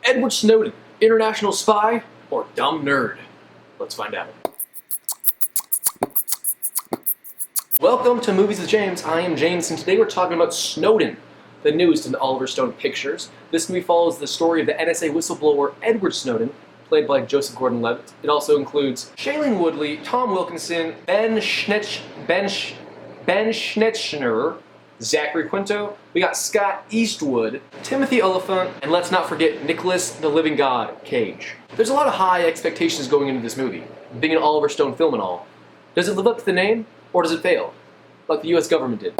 Edward Snowden, international spy or dumb nerd? Let's find out. Welcome to Movies with James. I am James, and today we're talking about Snowden, the newest in the Oliver Stone pictures. This movie follows the story of the NSA whistleblower Edward Snowden, played by Joseph Gordon-Levitt. It also includes Shailene Woodley, Tom Wilkinson, Ben Schnetzner, Zachary Quinto, we got Scott Eastwood, Timothy Oliphant, and let's not forget Nicholas the Living God Cage. There's a lot of high expectations going into this movie, being an Oliver Stone film and all. Does it live up to the name, or does it fail, like the US government did?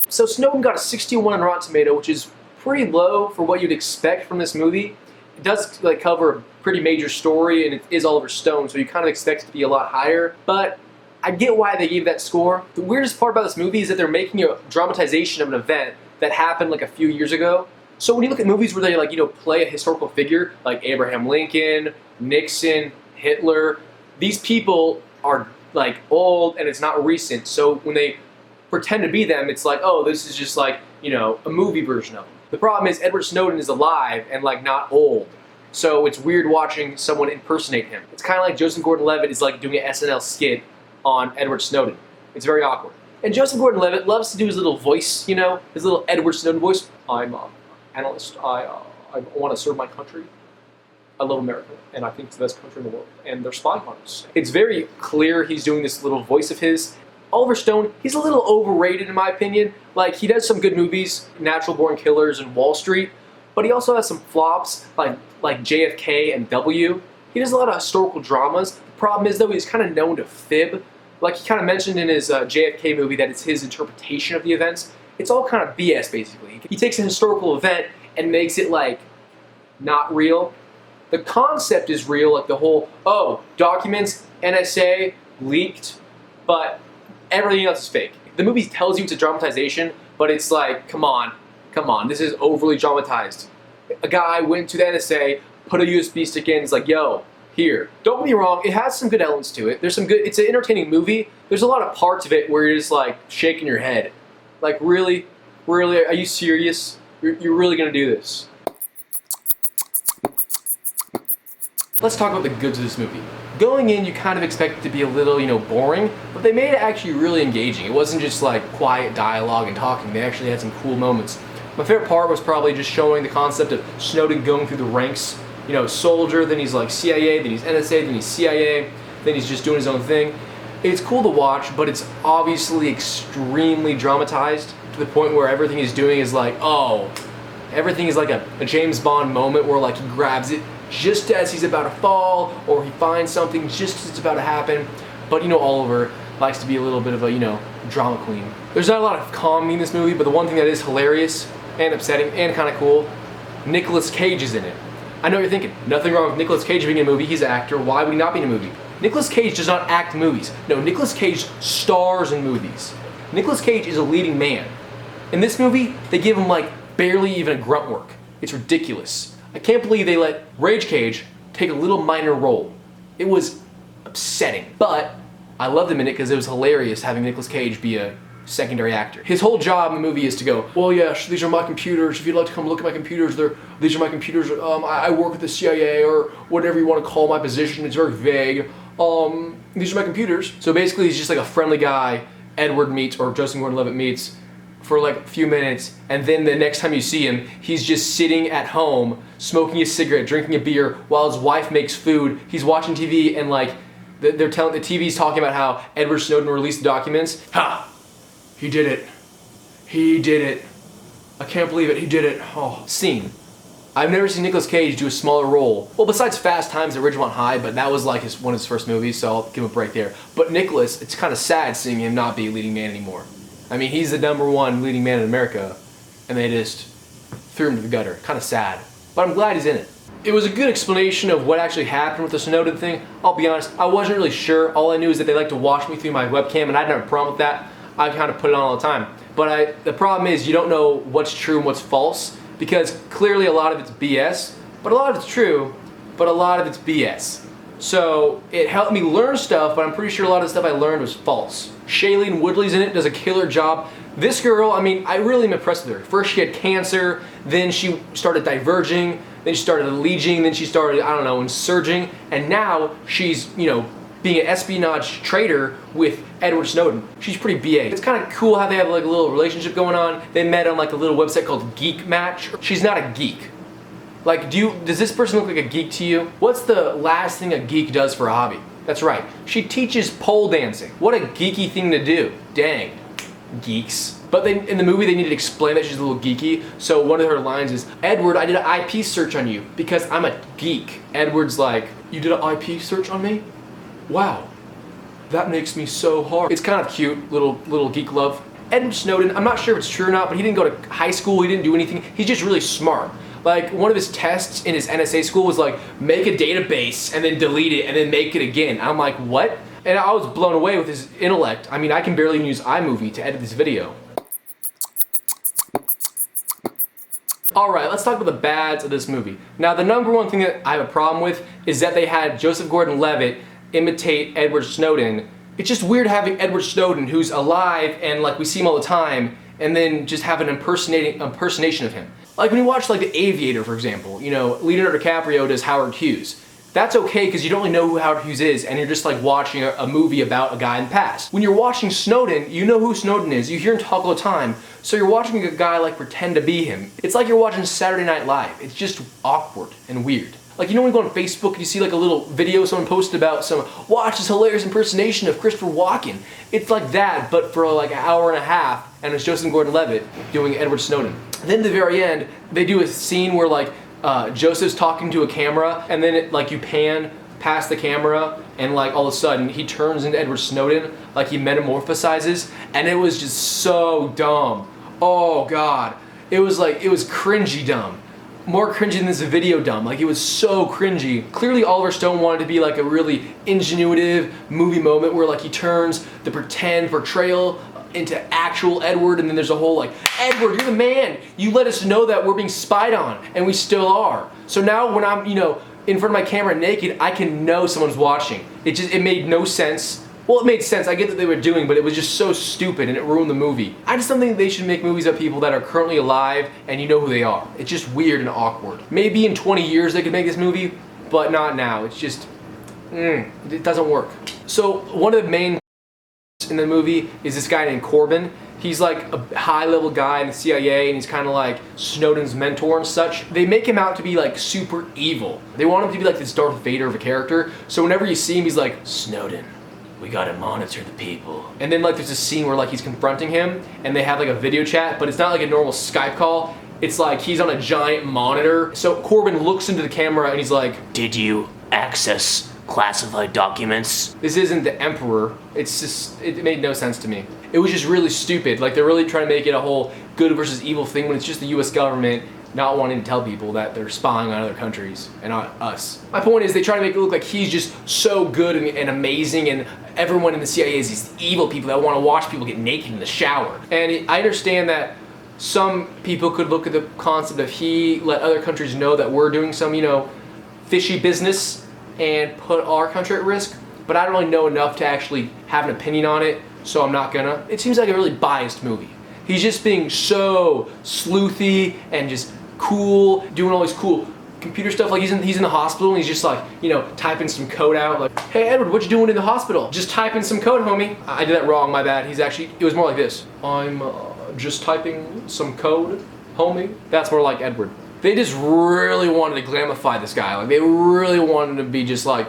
So Snowden got a 61 on Rotten Tomato, which is pretty low for what you'd expect from this movie. It does cover a pretty major story, and it is Oliver Stone, so you kind of expect it to be a lot higher, but I get why they gave that score. The weirdest part about this movie is that they're making a dramatization of an event that happened a few years ago. So when you look at movies where they play a historical figure like Abraham Lincoln, Nixon, Hitler, these people are old and it's not recent. So when they pretend to be them, it's oh, this is just a movie version of them. The problem is Edward Snowden is alive and not old. So it's weird watching someone impersonate him. It's kind of like Joseph Gordon-Levitt is doing an SNL skit on Edward Snowden. It's very awkward. And Joseph Gordon-Levitt loves to do his little voice, his little Edward Snowden voice. I'm an analyst. I want to serve my country. I love America, and I think it's the best country in the world. And they're spying on us. It's very clear he's doing this little voice of his. Oliver Stone, he's a little overrated in my opinion. He does some good movies, Natural Born Killers and Wall Street, but he also has some flops like JFK and W. He does a lot of historical dramas. The problem is though, he's kind of known to fib. He kind of mentioned in his JFK movie that it's his interpretation of the events. It's all kind of BS, basically. He takes an historical event and makes it, not real. The concept is real, the whole, oh, documents, NSA, leaked, but everything else is fake. The movie tells you it's a dramatization, but it's come on, this is overly dramatized. A guy went to the NSA, put a USB stick in, it's yo, here. Don't get me wrong, it has some good elements to it. There's some good, it's an entertaining movie. There's a lot of parts of it where you're just shaking your head. Really? Really? Are you serious? You're really gonna do this? Let's talk about the goods of this movie. Going in, you kind of expect it to be a little, boring, but they made it actually really engaging. It wasn't just quiet dialogue and talking. They actually had some cool moments. My favorite part was probably just showing the concept of Snowden going through the ranks. Soldier, then he's CIA, then he's NSA, then he's CIA, then he's just doing his own thing. It's cool to watch, but it's obviously extremely dramatized to the point where everything he's doing is oh, everything is a James Bond moment where he grabs it just as he's about to fall, or he finds something just as it's about to happen. But Oliver likes to be a little bit of a, drama queen. There's not a lot of comedy in this movie, but the one thing that is hilarious and upsetting and kind of cool, Nicolas Cage is in it. I know what you're thinking, nothing wrong with Nicolas Cage being in a movie, he's an actor, why would he not be in a movie? Nicolas Cage does not act in movies. No, Nicolas Cage stars in movies. Nicolas Cage is a leading man. In this movie, they give him barely even a grunt work. It's ridiculous. I can't believe they let Rage Cage take a little minor role. It was upsetting, but I loved him in it because it was hilarious having Nicolas Cage be a secondary actor. His whole job in the movie is to go, well, yeah, these are my computers. If you'd like to come look at my computers, these are my computers. I work with the CIA or whatever you want to call my position. It's very vague. These are my computers. So basically, he's just a friendly guy Edward meets or Joseph Gordon-Levitt meets for a few minutes, and then the next time you see him, he's just sitting at home, smoking a cigarette, drinking a beer, while his wife makes food. He's watching TV, and they're telling the TV's talking about how Edward Snowden released the documents. Ha! He did it. He did it. I can't believe it. He did it. Oh. Scene. I've never seen Nicolas Cage do a smaller role. Well, besides Fast Times at Ridgemont High, but that was one of his first movies, so I'll give him a break there. But Nicolas, it's kind of sad seeing him not be a leading man anymore. I mean, he's the #1 leading man in America, and they just threw him to the gutter. Kind of sad. But I'm glad he's in it. It was a good explanation of what actually happened with the Snowden thing. I'll be honest, I wasn't really sure. All I knew is that they like to watch me through my webcam, and I didn't have a problem with that. I kind of put it on all the time. But the problem is you don't know what's true and what's false, because clearly a lot of it's BS, but a lot of it's true, but a lot of it's BS. So it helped me learn stuff, but I'm pretty sure a lot of the stuff I learned was false. Shailene Woodley's in it, does a killer job. This girl, I mean, I really am impressed with her. First she had cancer, then she started diverging, then she started legiing, then she started, I don't know, insurging, and now she's, you know, being an espionage traitor with Edward Snowden. She's pretty BA. It's kind of cool how they have like a little relationship going on. They met on like a little website called Geek Match. She's not a geek. Like, does this person look like a geek to you? What's the last thing a geek does for a hobby? That's right, she teaches pole dancing. What a geeky thing to do. Dang, geeks. But in the movie they needed to explain that she's a little geeky, so one of her lines is, Edward, I did an IP search on you because I'm a geek. Edward's like, you did an IP search on me? Wow, that makes me so hard. It's kind of cute, little geek love. Edward Snowden, I'm not sure if it's true or not, but he didn't go to high school, he didn't do anything. He's just really smart. Like, one of his tests in his NSA school was like, make a database and then delete it and then make it again. I'm like, what? And I was blown away with his intellect. I mean, I can barely even use iMovie to edit this video. Alright, let's talk about the bads of this movie. Now, the number one thing that I have a problem with is that they had Joseph Gordon-Levitt imitate Edward Snowden. It's just weird having Edward Snowden, who's alive and like we see him all the time, and then just have an impersonation of him. Like when you watch like The Aviator, for example, you know, Leonardo DiCaprio does Howard Hughes. That's okay because you don't really know who Howard Hughes is and you're just like watching a movie about a guy in the past. When you're watching Snowden, you know who Snowden is, you hear him talk all the time, so you're watching a guy like pretend to be him. It's like you're watching Saturday Night Live. It's just awkward and weird. Like, you know when you go on Facebook and you see like a little video someone posted about watch this hilarious impersonation of Christopher Walken. It's like that, but for like an hour and a half, and it's Joseph Gordon-Levitt doing Edward Snowden. Then at the very end, they do a scene where like Joseph's talking to a camera, and then like you pan past the camera, and like all of a sudden he turns into Edward Snowden, like he metamorphosizes, and it was just so dumb. Oh god, it was cringy dumb. More cringy than this video dumb. Like, it was so cringy. Clearly Oliver Stone wanted to be like a really ingenuitive movie moment where like he turns the pretend portrayal into actual Edward, and then there's a whole like, Edward, you're the man. You let us know that we're being spied on, and we still are. So now when I'm, you know, in front of my camera naked, I can know someone's watching. It made no sense. Well, it made sense, I get that they were doing, but it was just so stupid and it ruined the movie. I just don't think they should make movies of people that are currently alive and you know who they are. It's just weird and awkward. Maybe in 20 years they could make this movie, but not now. It's just, it doesn't work. So one of the main in the movie is this guy named Corbin. He's like a high-level guy in the CIA, and he's kind of like Snowden's mentor and such. They make him out to be like super evil. They want him to be like this Darth Vader of a character, so whenever you see him, he's like, Snowden, we gotta monitor the people. And then like there's a scene where like he's confronting him and they have like a video chat, but it's not like a normal Skype call. It's like he's on a giant monitor. So Corbin looks into the camera and he's like, did you access classified documents? This isn't the Emperor. It's just, it made no sense to me. It was just really stupid. Like they're really trying to make it a whole good versus evil thing when it's just the US government not wanting to tell people that they're spying on other countries and not us. My point is they try to make it look like he's just so good and amazing, and everyone in the CIA is these evil people that want to watch people get naked in the shower. And I understand that some people could look at the concept of he let other countries know that we're doing some, you know, fishy business and put our country at risk, but I don't really know enough to actually have an opinion on it, so I'm not gonna. It seems like a really biased movie. He's just being so sleuthy and just cool, doing all this cool computer stuff. Like he's in the hospital and he's just like, you know, typing some code out. Like, hey Edward, what you doing in the hospital? Just typing some code, homie. I did that wrong, my bad. It was more like this. I'm just typing some code, homie. That's more like Edward. They just really wanted to glamify this guy. Like they really wanted to be just like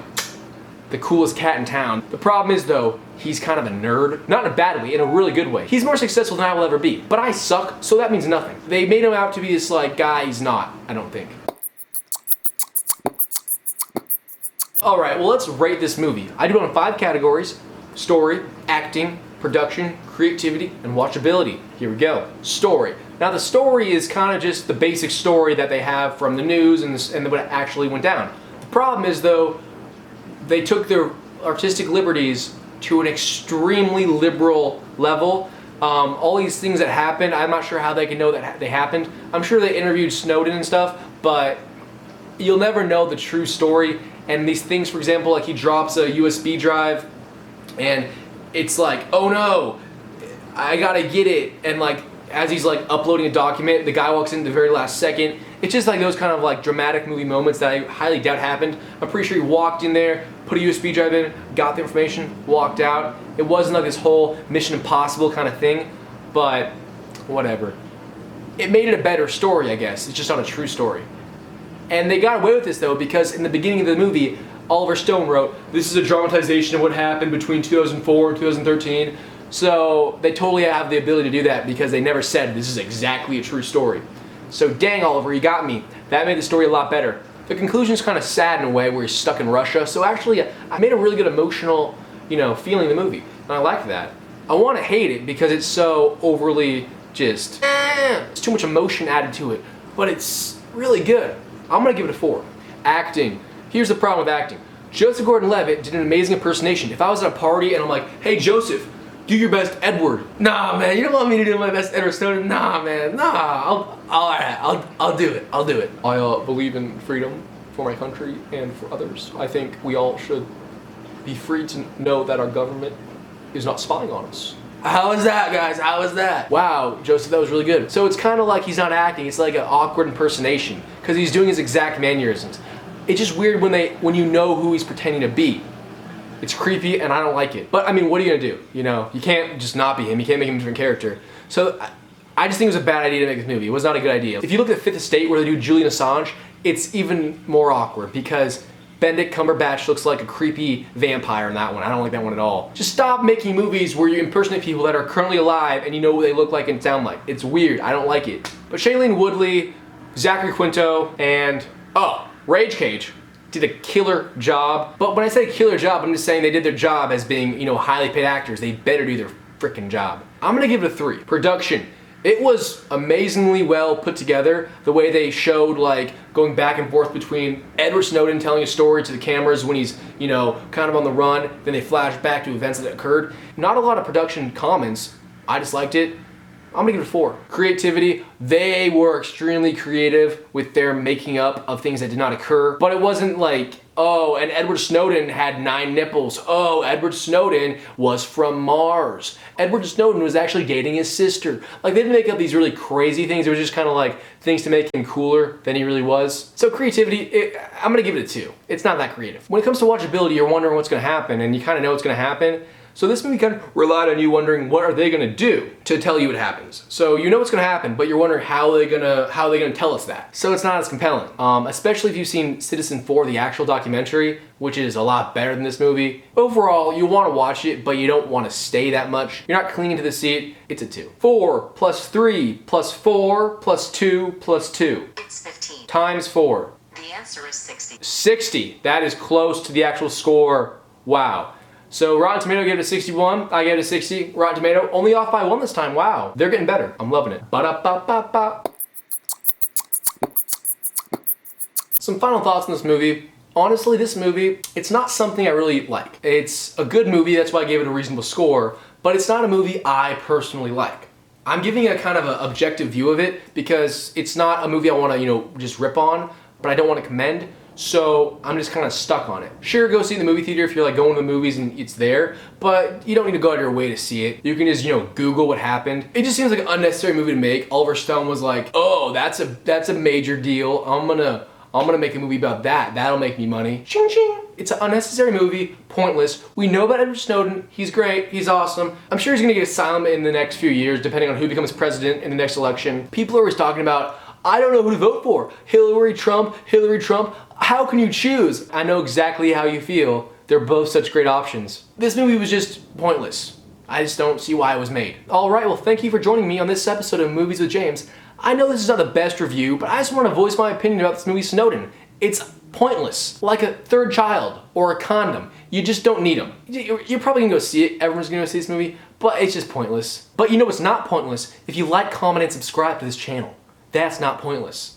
the coolest cat in town. The problem is though, he's kind of a nerd. Not in a bad way, in a really good way. He's more successful than I will ever be. But I suck, so that means nothing. They made him out to be this like guy he's not, I don't think. Alright, well let's rate this movie. I do it on 5 categories: story, acting, production, creativity, and watchability. Here we go. Story. Now the story is kind of just the basic story that they have from the news and what actually went down. The problem is though, they took their artistic liberties to an extremely liberal level. All these things that happened, I'm not sure how they can know that they happened. I'm sure they interviewed Snowden and stuff, but you'll never know the true story And these things, for example, like he drops a USB drive and it's like, oh no, I gotta get it. And like, as he's like uploading a document, the guy walks in the very last second. It's just like those kind of like dramatic movie moments that I highly doubt happened. I'm pretty sure he walked in there, put a USB drive in, got the information, walked out. It wasn't like this whole Mission Impossible kind of thing, but whatever. It made it a better story, I guess. It's just not a true story. And they got away with this though, because in the beginning of the movie, Oliver Stone wrote, this is a dramatization of what happened between 2004 and 2013. So they totally have the ability to do that because they never said this is exactly a true story. So dang, Oliver, you got me. That made the story a lot better. The conclusion is kind of sad in a way where he's stuck in Russia. So actually, I made a really good emotional, feeling in the movie. And I like that. I want to hate it because it's so overly just, it's too much emotion added to it. But it's really good. I'm going to give it a 4. Acting. Here's the problem with acting. Joseph Gordon-Levitt did an amazing impersonation. If I was at a party and I'm like, hey Joseph, do your best Edward. Nah, man, you don't want me to do my best Edward Snowden. Nah, man, nah. I'll do it. I'll do it. I believe in freedom for my country and for others. I think we all should be free to know that our government is not spying on us. How was that, guys? How was that? Wow, Joseph, that was really good. So it's kind of like he's not acting. It's like an awkward impersonation because he's doing his exact mannerisms. It's just weird when you know who he's pretending to be. It's creepy and I don't like it. But I mean, what are you gonna do? You can't just not be him. You can't make him a different character. So I just think it was a bad idea to make this movie. It was not a good idea. If you look at Fifth Estate where they do Julian Assange, it's even more awkward because Benedict Cumberbatch looks like a creepy vampire in that one. I don't like that one at all. Just stop making movies where you impersonate people that are currently alive and you know what they look like and sound like. It's weird. I don't like it. But Shailene Woodley, Zachary Quinto, and Rage Cage did a killer job. But when I say killer job, I'm just saying they did their job as being, highly paid actors. They better do their freaking job. I'm gonna give it a 3. Production. It was amazingly well put together. The way they showed like going back and forth between Edward Snowden telling a story to the cameras when he's, kind of on the run. Then they flash back to events that occurred. Not a lot of production comments. I just liked it. I'm gonna give it a 4. Creativity, they were extremely creative with their making up of things that did not occur, but it wasn't like, oh, and Edward Snowden had 9 nipples. Oh, Edward Snowden was from Mars. Edward Snowden was actually dating his sister. Like, they didn't make up these really crazy things. It was just kind of like things to make him cooler than he really was. So creativity, I'm gonna give it a 2. It's not that creative. When it comes to watchability, you're wondering what's gonna happen, and you kind of know what's gonna happen. So this movie kind of relied on you wondering what are they gonna do to tell you what happens. So you know what's gonna happen, but you're wondering how are they gonna tell us that. So it's not as compelling, especially if you've seen Citizen 4, the actual documentary, which is a lot better than this movie. Overall, you wanna watch it, but you don't wanna stay that much. You're not clinging to the seat, it's a 2. 4 plus 3 plus 4 plus 2 plus 2. It's 15. Times 4. The answer is 60. 60, that is close to the actual score, wow. So Rotten Tomato gave it a 61, I gave it a 60. Rotten Tomato, only off by 1 this time, wow. They're getting better, I'm loving it. Ba-da-ba-ba-ba. Some final thoughts on this movie. Honestly, this movie, it's not something I really like. It's a good movie, that's why I gave it a reasonable score, but it's not a movie I personally like. I'm giving it a kind of an objective view of it because it's not a movie I want to, just rip on, but I don't want to commend. So I'm just kind of stuck on it. Sure, go see it in the movie theater if you're like going to the movies and it's there, but you don't need to go out of your way to see it. You can just, Google what happened. It just seems like an unnecessary movie to make. Oliver Stone was like, oh, that's a major deal. I'm gonna make a movie about that. That'll make me money. Ching ching. It's an unnecessary movie, pointless. We know about Edward Snowden. He's great, he's awesome. I'm sure he's gonna get asylum in the next few years, depending on who becomes president in the next election. People are always talking about, I don't know who to vote for. Hillary, Trump. How can you choose? I know exactly how you feel. They're both such great options. This movie was just pointless. I just don't see why it was made. All right, well, thank you for joining me on this episode of Movies with James. I know this is not the best review, but I just want to voice my opinion about this movie Snowden. It's pointless, like a third child or a condom. You just don't need them. You're probably gonna go see it. Everyone's gonna go see this movie, but it's just pointless. But you know what's not pointless? If you like, comment, and subscribe to this channel. That's not pointless.